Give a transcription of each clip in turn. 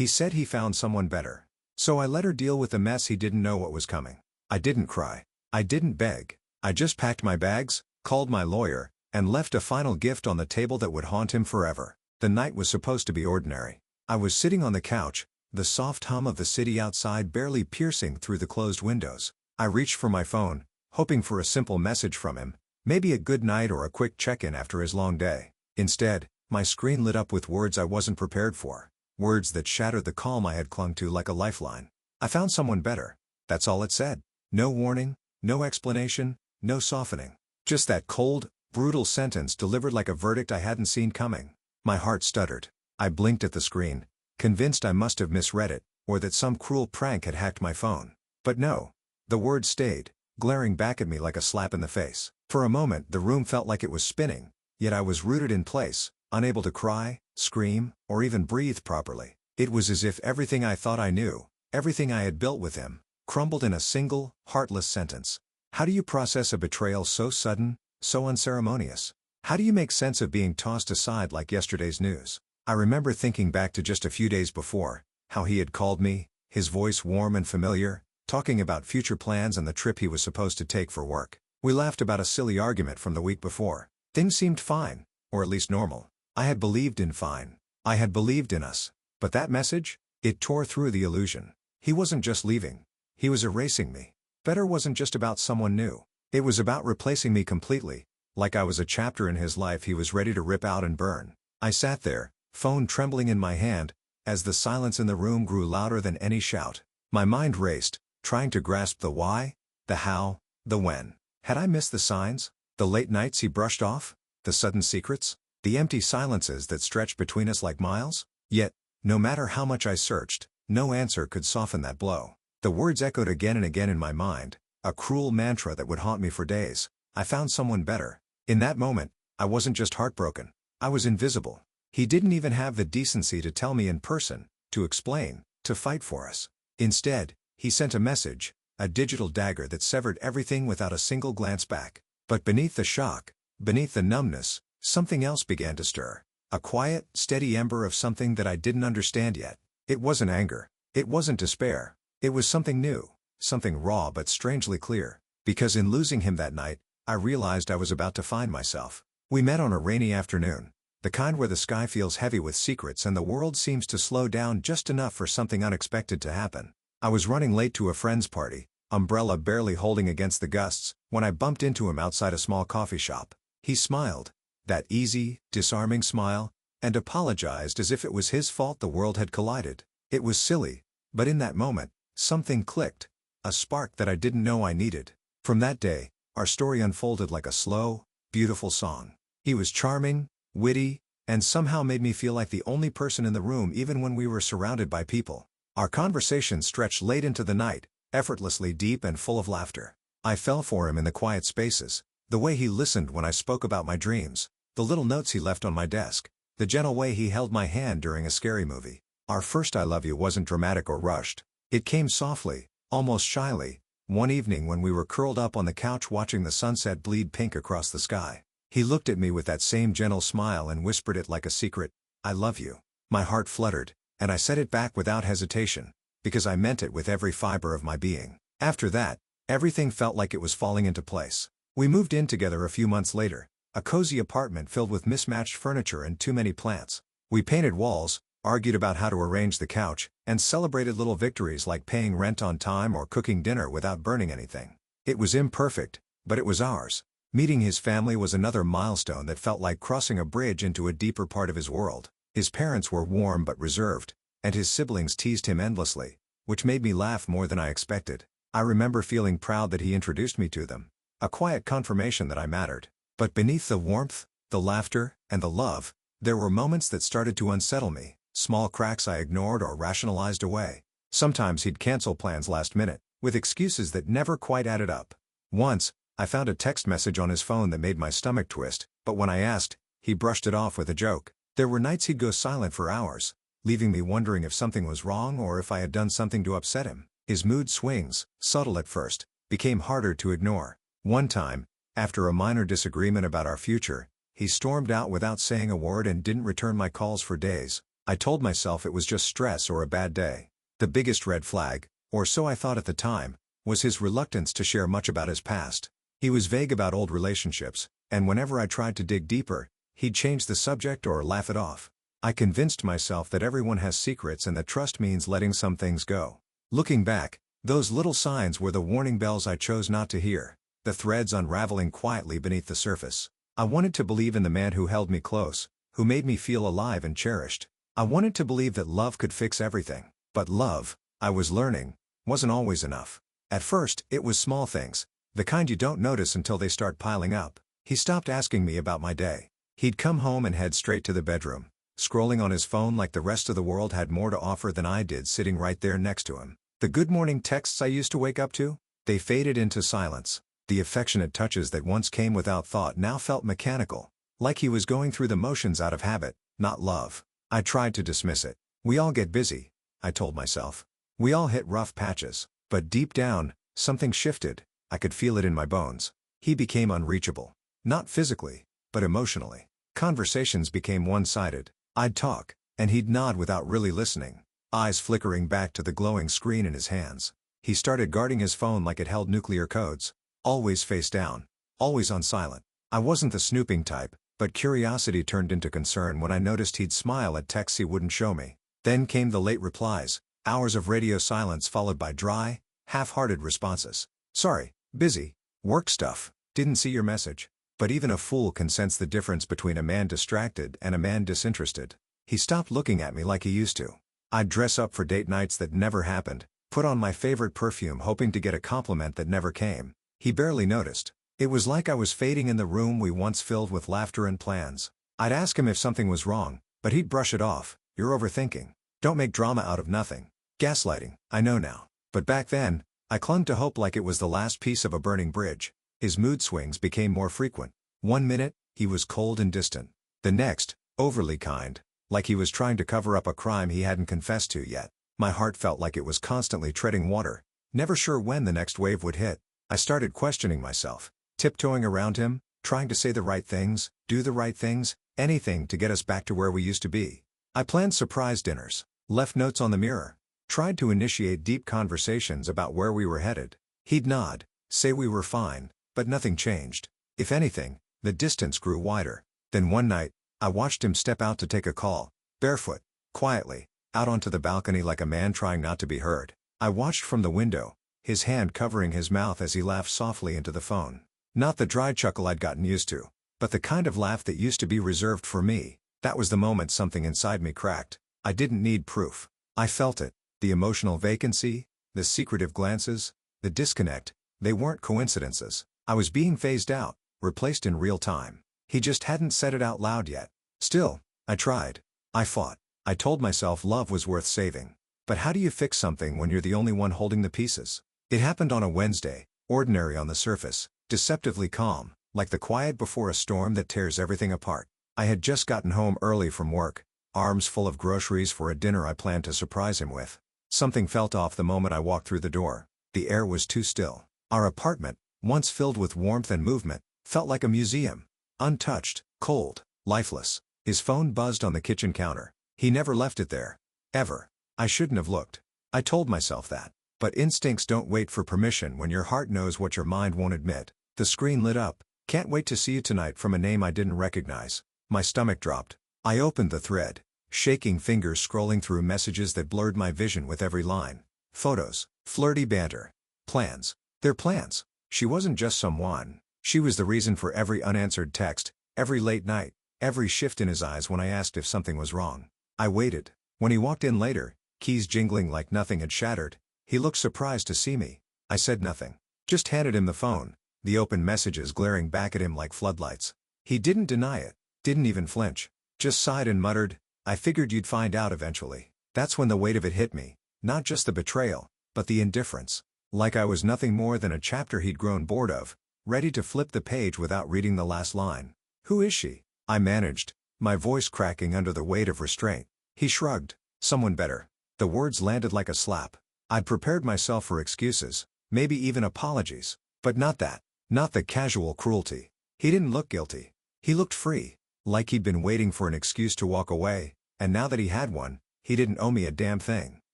He said he found someone better. So I let her deal with the mess. He didn't know what was coming. I didn't cry. I didn't beg. I just packed my bags, called my lawyer, and left a final gift on the table that would haunt him forever. The night was supposed to be ordinary. I was sitting on the couch, the soft hum of the city outside barely piercing through the closed windows. I reached for my phone, hoping for a simple message from him, maybe a good night or a quick check-in after his long day. Instead, my screen lit up with words I wasn't prepared for. Words that shattered the calm I had clung to like a lifeline. I found someone better. That's all it said. No warning, no explanation, no softening. Just that cold, brutal sentence delivered like a verdict I hadn't seen coming. My heart stuttered. I blinked at the screen, convinced I must have misread it, or that some cruel prank had hacked my phone. But no. The words stayed, glaring back at me like a slap in the face. For a moment the room felt like it was spinning, yet I was rooted in place, unable to cry, scream, or even breathe properly. It was as if everything I thought I knew, everything I had built with him, crumbled in a single, heartless sentence. How do you process a betrayal so sudden, so unceremonious? How do you make sense of being tossed aside like yesterday's news? I remember thinking back to just a few days before, how he had called me, his voice warm and familiar, talking about future plans and the trip he was supposed to take for work. We laughed about a silly argument from the week before. Things seemed fine, or at least normal. I had believed in fine. I had believed in us. But that message? It tore through the illusion. He wasn't just leaving. He was erasing me. Better wasn't just about someone new. It was about replacing me completely. Like I was a chapter in his life he was ready to rip out and burn. I sat there, phone trembling in my hand, as the silence in the room grew louder than any shout. My mind raced, trying to grasp the why, the how, the when. Had I missed the signs? The late nights he brushed off? The sudden secrets? The empty silences that stretched between us like miles? Yet, no matter how much I searched, no answer could soften that blow. The words echoed again and again in my mind, a cruel mantra that would haunt me for days. I found someone better. In that moment, I wasn't just heartbroken. I was invisible. He didn't even have the decency to tell me in person, to explain, to fight for us. Instead, he sent a message, a digital dagger that severed everything without a single glance back. But beneath the shock, beneath the numbness, something else began to stir. A quiet, steady ember of something that I didn't understand yet. It wasn't anger. It wasn't despair. It was something new, something raw but strangely clear. Because in losing him that night, I realized I was about to find myself. We met on a rainy afternoon. The kind where the sky feels heavy with secrets and the world seems to slow down just enough for something unexpected to happen. I was running late to a friend's party, umbrella barely holding against the gusts, when I bumped into him outside a small coffee shop. He smiled, that easy, disarming smile, and apologized as if it was his fault the world had collided. It was silly, but in that moment, something clicked, a spark that I didn't know I needed. From that day, our story unfolded like a slow, beautiful song. He was charming, witty, and somehow made me feel like the only person in the room even when we were surrounded by people. Our conversation stretched late into the night, effortlessly deep and full of laughter. I fell for him in the quiet spaces, the way he listened when I spoke about my dreams, the little notes he left on my desk, the gentle way he held my hand during a scary movie. Our first I love you wasn't dramatic or rushed. It came softly, almost shyly, one evening when we were curled up on the couch watching the sunset bleed pink across the sky. He looked at me with that same gentle smile and whispered it like a secret, "I love you." My heart fluttered, and I said it back without hesitation, because I meant it with every fiber of my being. After that, everything felt like it was falling into place. We moved in together a few months later, a cozy apartment filled with mismatched furniture and too many plants. We painted walls, argued about how to arrange the couch, and celebrated little victories like paying rent on time or cooking dinner without burning anything. It was imperfect, but it was ours. Meeting his family was another milestone that felt like crossing a bridge into a deeper part of his world. His parents were warm but reserved, and his siblings teased him endlessly, which made me laugh more than I expected. I remember feeling proud that he introduced me to them, a quiet confirmation that I mattered. But beneath the warmth, the laughter, and the love, there were moments that started to unsettle me, small cracks I ignored or rationalized away. Sometimes he'd cancel plans last minute, with excuses that never quite added up. Once, I found a text message on his phone that made my stomach twist, but when I asked, he brushed it off with a joke. There were nights he'd go silent for hours, leaving me wondering if something was wrong or if I had done something to upset him. His mood swings, subtle at first, became harder to ignore. One time, after a minor disagreement about our future, he stormed out without saying a word and didn't return my calls for days. I told myself it was just stress or a bad day. The biggest red flag, or so I thought at the time, was his reluctance to share much about his past. He was vague about old relationships, and whenever I tried to dig deeper, he'd change the subject or laugh it off. I convinced myself that everyone has secrets and that trust means letting some things go. Looking back, those little signs were the warning bells I chose not to hear, the threads unraveling quietly beneath the surface. I wanted to believe in the man who held me close, who made me feel alive and cherished. I wanted to believe that love could fix everything. But love, I was learning, wasn't always enough. At first, it was small things, the kind you don't notice until they start piling up. He stopped asking me about my day. He'd come home and head straight to the bedroom, scrolling on his phone like the rest of the world had more to offer than I did sitting right there next to him. The good morning texts I used to wake up to, they faded into silence. The affectionate touches that once came without thought now felt mechanical, like he was going through the motions out of habit, not love. I tried to dismiss it. We all get busy, I told myself. We all hit rough patches. But deep down, something shifted. I could feel it in my bones. He became unreachable. Not physically, but emotionally. Conversations became one-sided. I'd talk, and he'd nod without really listening, eyes flickering back to the glowing screen in his hands. He started guarding his phone like it held nuclear codes. Always face down. Always on silent. I wasn't the snooping type, but curiosity turned into concern when I noticed he'd smile at texts he wouldn't show me. Then came the late replies, hours of radio silence followed by dry, half-hearted responses. Sorry, busy, work stuff, didn't see your message. But even a fool can sense the difference between a man distracted and a man disinterested. He stopped looking at me like he used to. I'd dress up for date nights that never happened, put on my favorite perfume hoping to get a compliment that never came. He barely noticed. It was like I was fading in the room we once filled with laughter and plans. I'd ask him if something was wrong, but he'd brush it off. You're overthinking. Don't make drama out of nothing. Gaslighting, I know now. But back then, I clung to hope like it was the last piece of a burning bridge. His mood swings became more frequent. One minute, he was cold and distant. The next, overly kind, like he was trying to cover up a crime he hadn't confessed to yet. My heart felt like it was constantly treading water, never sure when the next wave would hit. I started questioning myself, tiptoeing around him, trying to say the right things, do the right things, anything to get us back to where we used to be. I planned surprise dinners, left notes on the mirror, tried to initiate deep conversations about where we were headed. He'd nod, say we were fine, but nothing changed. If anything, the distance grew wider. Then one night, I watched him step out to take a call, barefoot, quietly, out onto the balcony like a man trying not to be heard. I watched from the window, his hand covering his mouth as he laughed softly into the phone. Not the dry chuckle I'd gotten used to, but the kind of laugh that used to be reserved for me. That was the moment something inside me cracked. I didn't need proof. I felt it. The emotional vacancy, the secretive glances, the disconnect, they weren't coincidences. I was being phased out, replaced in real time. He just hadn't said it out loud yet. Still, I tried. I fought. I told myself love was worth saving. But how do you fix something when you're the only one holding the pieces? It happened on a Wednesday, ordinary on the surface, deceptively calm, like the quiet before a storm that tears everything apart. I had just gotten home early from work, arms full of groceries for a dinner I planned to surprise him with. Something felt off the moment I walked through the door. The air was too still. Our apartment, once filled with warmth and movement, felt like a museum. Untouched, cold, lifeless. His phone buzzed on the kitchen counter. He never left it there. Ever. I shouldn't have looked. I told myself that. But instincts don't wait for permission when your heart knows what your mind won't admit. The screen lit up. Can't wait to see you tonight from a name I didn't recognize. My stomach dropped. I opened the thread, shaking fingers scrolling through messages that blurred my vision with every line. Photos, flirty banter, plans. They're plans. She wasn't just someone. She was the reason for every unanswered text, every late night, every shift in his eyes when I asked if something was wrong. I waited. When he walked in later, keys jingling like nothing had shattered, he looked surprised to see me. I said nothing. Just handed him the phone, the open messages glaring back at him like floodlights. He didn't deny it, didn't even flinch. Just sighed and muttered, I figured you'd find out eventually. That's when the weight of it hit me. Not just the betrayal, but the indifference. Like I was nothing more than a chapter he'd grown bored of, ready to flip the page without reading the last line. Who is she? I managed, my voice cracking under the weight of restraint. He shrugged. Someone better. The words landed like a slap. I'd prepared myself for excuses, maybe even apologies, but not that. Not the casual cruelty. He didn't look guilty. He looked free, like he'd been waiting for an excuse to walk away, and now that he had one, he didn't owe me a damn thing.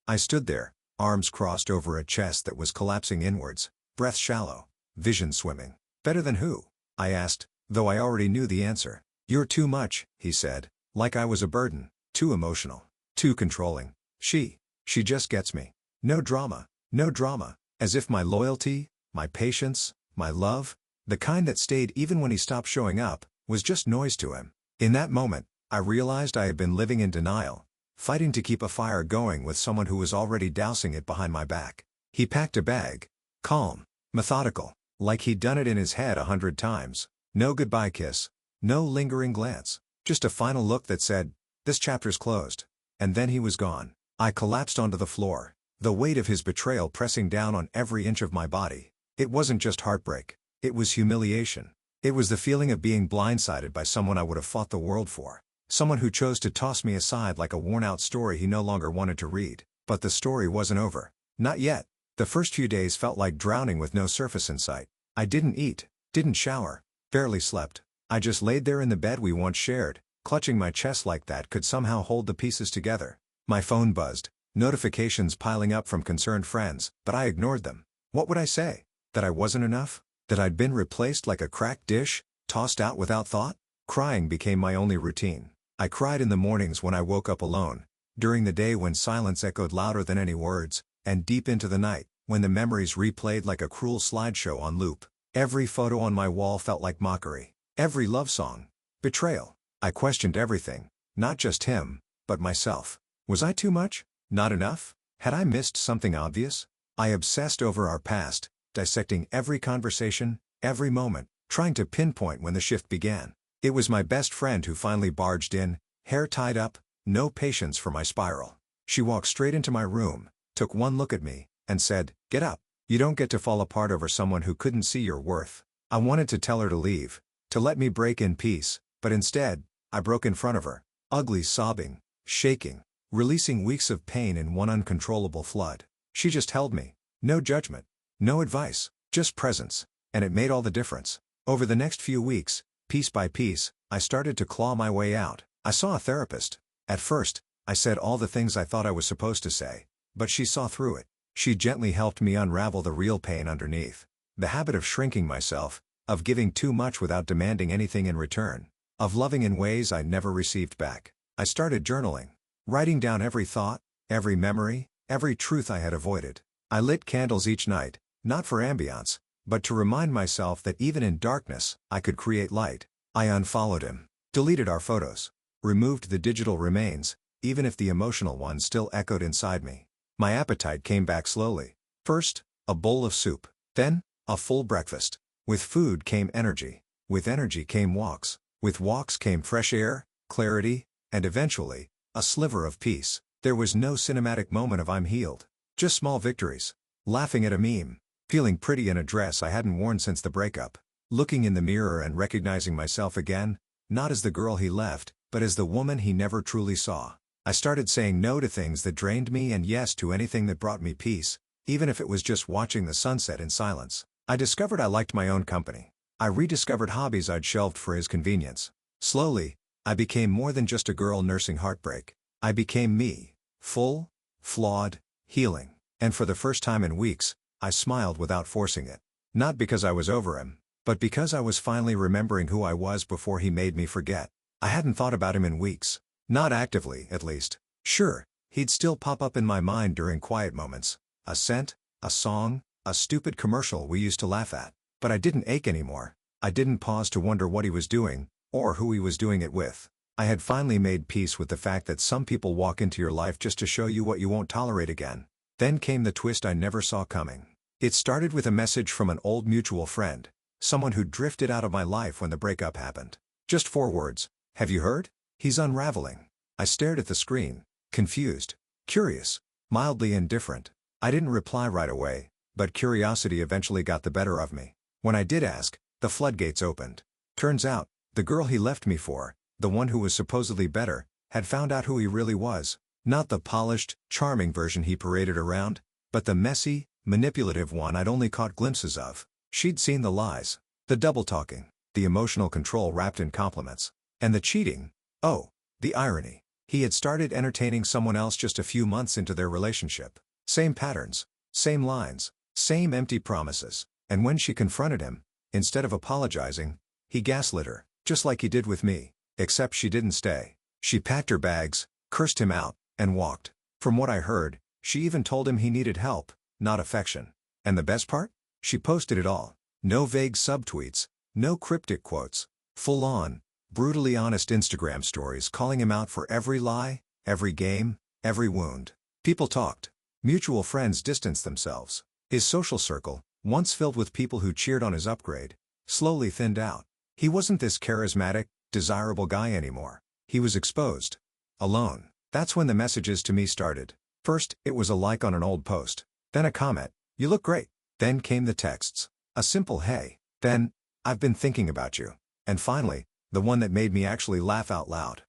I stood there, arms crossed over a chest that was collapsing inwards, breath shallow, vision swimming. Better than who? I asked, though I already knew the answer. You're too much, he said, like I was a burden, too emotional, too controlling. She just gets me. No drama, no drama, as if my loyalty, my patience, my love, the kind that stayed even when he stopped showing up, was just noise to him. In that moment, I realized I had been living in denial, fighting to keep a fire going with someone who was already dousing it behind my back. He packed a bag, calm, methodical, like he'd done it in his head 100 times. No goodbye kiss, no lingering glance, just a final look that said, "This chapter's closed." And then he was gone. I collapsed onto the floor, the weight of his betrayal pressing down on every inch of my body. It wasn't just heartbreak, it was humiliation. It was the feeling of being blindsided by someone I would have fought the world for. Someone who chose to toss me aside like a worn-out story he no longer wanted to read. But the story wasn't over. Not yet. The first few days felt like drowning with no surface in sight. I didn't eat, didn't shower, barely slept. I just laid there in the bed we once shared, clutching my chest like that could somehow hold the pieces together. My phone buzzed, notifications piling up from concerned friends, but I ignored them. What would I say? That I wasn't enough? That I'd been replaced like a cracked dish, tossed out without thought? Crying became my only routine. I cried in the mornings when I woke up alone, during the day when silence echoed louder than any words, and deep into the night, when the memories replayed like a cruel slideshow on loop. Every photo on my wall felt like mockery. Every love song. Betrayal. I questioned everything, not just him, but myself. Was I too much? Not enough? Had I missed something obvious? I obsessed over our past, dissecting every conversation, every moment, trying to pinpoint when the shift began. It was my best friend who finally barged in, hair tied up, no patience for my spiral. She walked straight into my room, took one look at me, and said, "Get up. You don't get to fall apart over someone who couldn't see your worth." I wanted to tell her to leave, to let me break in peace, but instead, I broke in front of her, ugly, sobbing, shaking, releasing weeks of pain in one uncontrollable flood. She just held me. No judgment, no advice, just presence, and it made all the difference. Over the next few weeks, piece by piece, I started to claw my way out. I saw a therapist. At first, I said all the things I thought I was supposed to say, but she saw through it. She gently helped me unravel the real pain underneath. The habit of shrinking myself, of giving too much without demanding anything in return, of loving in ways I never received back. I started journaling, writing down every thought, every memory, every truth I had avoided. I lit candles each night, not for ambiance, but to remind myself that even in darkness, I could create light. I unfollowed him, deleted our photos, removed the digital remains, even if the emotional ones still echoed inside me. My appetite came back slowly. First, a bowl of soup, then, a full breakfast. With food came energy. With energy came walks. With walks came fresh air, clarity, and eventually, a sliver of peace. There was no cinematic moment of "I'm healed." Just small victories. Laughing at a meme. Feeling pretty in a dress I hadn't worn since the breakup. Looking in the mirror and recognizing myself again, not as the girl he left, but as the woman he never truly saw. I started saying no to things that drained me and yes to anything that brought me peace, even if it was just watching the sunset in silence. I discovered I liked my own company. I rediscovered hobbies I'd shelved for his convenience. Slowly, I became more than just a girl nursing heartbreak. I became me. Full, flawed, healing. And for the first time in weeks, I smiled without forcing it. Not because I was over him, but because I was finally remembering who I was before he made me forget. I hadn't thought about him in weeks. Not actively, at least. Sure, he'd still pop up in my mind during quiet moments. A scent, a song, a stupid commercial we used to laugh at. But I didn't ache anymore. I didn't pause to wonder what he was doing, or who he was doing it with. I had finally made peace with the fact that some people walk into your life just to show you what you won't tolerate again. Then came the twist I never saw coming. It started with a message from an old mutual friend, someone who drifted out of my life when the breakup happened. Just 4 words. "Have you heard? He's unraveling." I stared at the screen, confused, curious, mildly indifferent. I didn't reply right away, but curiosity eventually got the better of me. When I did ask, the floodgates opened. Turns out, the girl he left me for, the one who was supposedly better, had found out who he really was. Not the polished, charming version he paraded around, but the messy, manipulative one I'd only caught glimpses of. She'd seen the lies, the double-talking, the emotional control wrapped in compliments, and the cheating. Oh, the irony. He had started entertaining someone else just a few months into their relationship. Same patterns, same lines, same empty promises. And when she confronted him, instead of apologizing, he gaslit her, just like he did with me, except she didn't stay. She packed her bags, cursed him out, and walked. From what I heard, she even told him he needed help, not affection. And the best part? She posted it all. No vague subtweets, no cryptic quotes. Full-on, brutally honest Instagram stories calling him out for every lie, every game, every wound. People talked. Mutual friends distanced themselves. His social circle, once filled with people who cheered on his upgrade, slowly thinned out. He wasn't this charismatic, desirable guy anymore. He was exposed. Alone. That's when the messages to me started. First, it was a like on an old post. Then a comment, "You look great." Then came the texts. A simple hey. Then, "I've been thinking about you." And finally, the one that made me actually laugh out loud.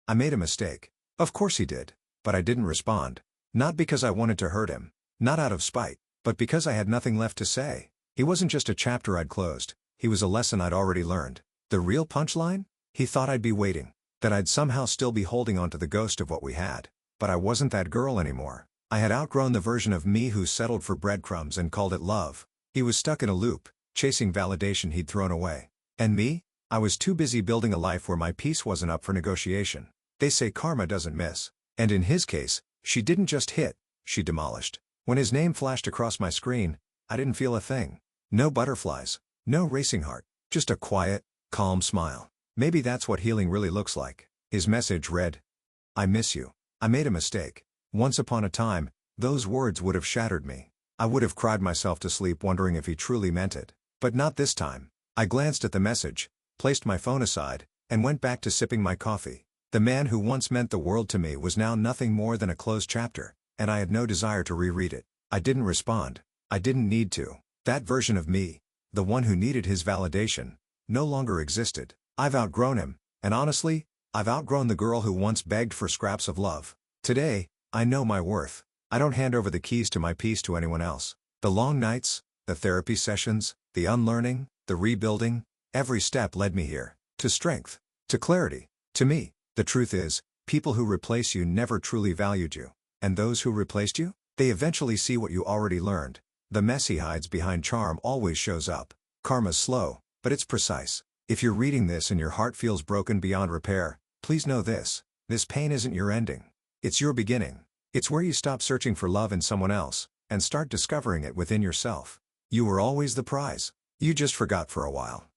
I made a mistake. Of course he did. But I didn't respond. Not because I wanted to hurt him. Not out of spite. But because I had nothing left to say. He wasn't just a chapter I'd closed. He was a lesson I'd already learned. The real punchline? He thought I'd be waiting. That I'd somehow still be holding on to the ghost of what we had. But I wasn't that girl anymore. I had outgrown the version of me who settled for breadcrumbs and called it love. He was stuck in a loop, chasing validation he'd thrown away. And me? I was too busy building a life where my peace wasn't up for negotiation. They say karma doesn't miss. And in his case, she didn't just hit, she demolished. When his name flashed across my screen, I didn't feel a thing. No butterflies, no racing heart, just a quiet, calm smile. Maybe that's what healing really looks like. His message read, "I miss you. I made a mistake. Once upon a time, those words would have shattered me. I would have cried myself to sleep wondering if he truly meant it. But not this time." I glanced at the message, placed my phone aside, and went back to sipping my coffee. The man who once meant the world to me was now nothing more than a closed chapter, and I had no desire to reread it. I didn't respond. I didn't need to. That version of me, the one who needed his validation, no longer existed. I've outgrown him, and honestly, I've outgrown the girl who once begged for scraps of love. Today, I know my worth. I don't hand over the keys to my peace to anyone else. The long nights, the therapy sessions, the unlearning, the rebuilding, every step led me here. To strength. To clarity. To me. The truth is, people who replace you never truly valued you. And those who replaced you? They eventually see what you already learned. The mess he hides behind charm always shows up. Karma's slow, but it's precise. If you're reading this and your heart feels broken beyond repair, please know this. This pain isn't your ending. It's your beginning. It's where you stop searching for love in someone else, and start discovering it within yourself. You were always the prize. You just forgot for a while.